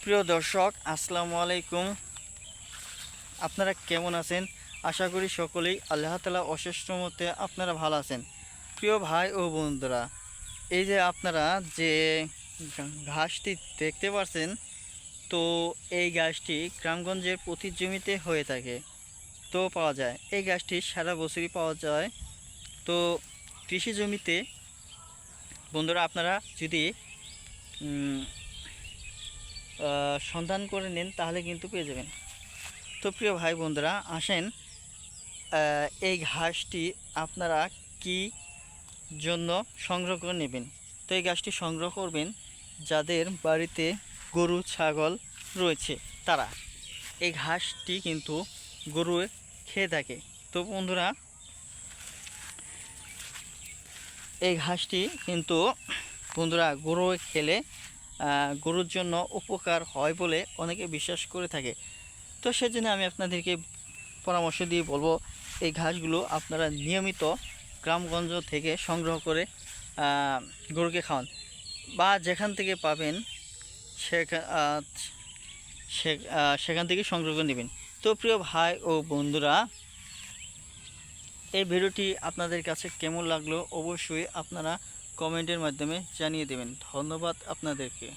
সুপ্রিয় দর্শক, আসসালামু আলাইকুম। আপনারা কেমন আছেন? আশা করি সকলেই আল্লাহ তাআলা অশেষ রহমতে আপনারা ভালো আছেন। প্রিয় ভাই ও বন্ধুরা, এই যে আপনারা যে ঘাসটি দেখতে পাচ্ছেন, তো এই ঘাসটি গ্রামগঞ্জের প্রতি জমিতে হয়ে থাকে, তো পাওয়া যায়। এই ঘাসটি সারা বছরই পাওয়া যায়। তো কৃষি জমিতে বন্ধুরা আপনারা যদি সন্ধান করে নেন তাহলে কিন্তু পেয়ে যাবেন। তো প্রিয় ভাই বন্ধুরা, আসেন এই ঘাসটি আপনারা কি জন্য সংগ্রহ করে নেবেন। তো এই ঘাসটি সংগ্রহ করবেন যাদের বাড়িতে গরু ছাগল রয়েছে, তারা এই ঘাসটি কিন্তু গরু খেয়ে থাকে। তো বন্ধুরা, এই ঘাসটি কিন্তু বন্ধুরা গরু খেলে গরুর জন্য উপকার হয় বলে অনেকে বিশ্বাস করে থাকে। তো সেজন্য আমি আপনাদেরকে পরামর্শ দিয়ে বলবো, এই ঘাসগুলো আপনারা নিয়মিত গ্রামগঞ্জ থেকে সংগ্রহ করে গরুকে খাওয়ান, বা যেখান থেকে পাবেন সেখান থেকে সংগ্রহ করে নেবেন। তো প্রিয় ভাই ও বন্ধুরা, এই ভিডিওটি আপনাদের কাছে কেমন লাগলো অবশ্যই আপনারা কমেন্টের মাধ্যমে জানিয়ে দেবেন। ধন্যবাদ আপনাদেরকে।